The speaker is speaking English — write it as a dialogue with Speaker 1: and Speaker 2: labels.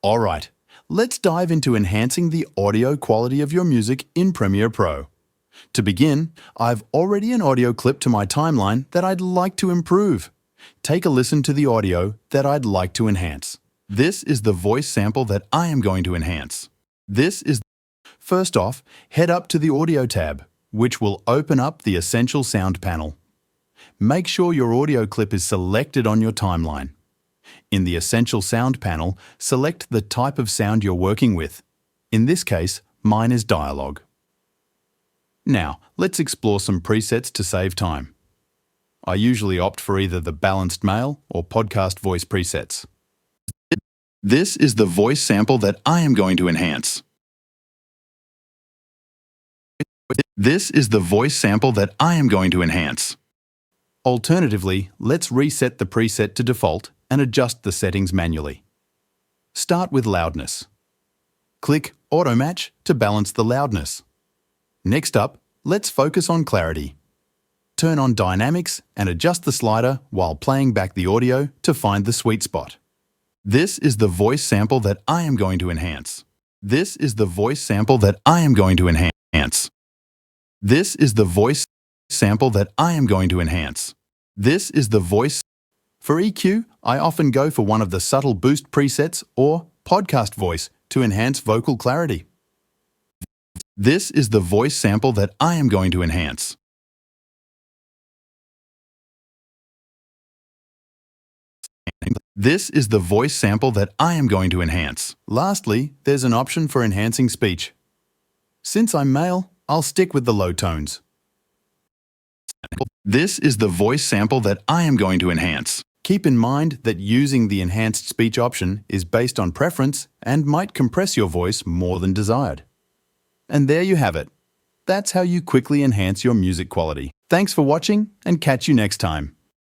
Speaker 1: Alright, let's dive into enhancing the audio quality of your music in Premiere Pro. To begin, I've already an audio clip to my timeline that I'd like to improve. Take a listen to the audio that I'd like to enhance. This is the voice sample that I am going to enhance. First off, head up to the Audio tab, which will open up the Essential Sound panel. Make sure your audio clip is selected on your timeline. In the Essential Sound panel, select the type of sound you're working with. In this case, mine is dialogue. Now, let's explore some presets to save time. I usually opt for either the balanced male or podcast voice presets. This is the voice sample that I am going to enhance. This is the voice sample that I am going to enhance. Alternatively, let's reset the preset to default and adjust the settings manually. Start with loudness. Click Auto Match to balance the loudness. Next up, let's focus on clarity. Turn on dynamics and adjust the slider while playing back the audio to find the sweet spot. This is the voice sample that I am going to enhance. This is the voice sample that I am going to enhance. This is the voice sample that I am going to enhance. This is the voice. For EQ, I often go for one of the subtle boost presets or podcast voice to enhance vocal clarity. This is the voice sample that I am going to enhance. This is the voice sample that I am going to enhance. Lastly, there's an option for enhancing speech. Since I'm male, I'll stick with the low tones. This is the voice sample that I am going to enhance. Keep in mind that using the enhanced speech option is based on preference and might compress your voice more than desired. And there you have it. That's how you quickly enhance your music quality. Thanks for watching and catch you next time.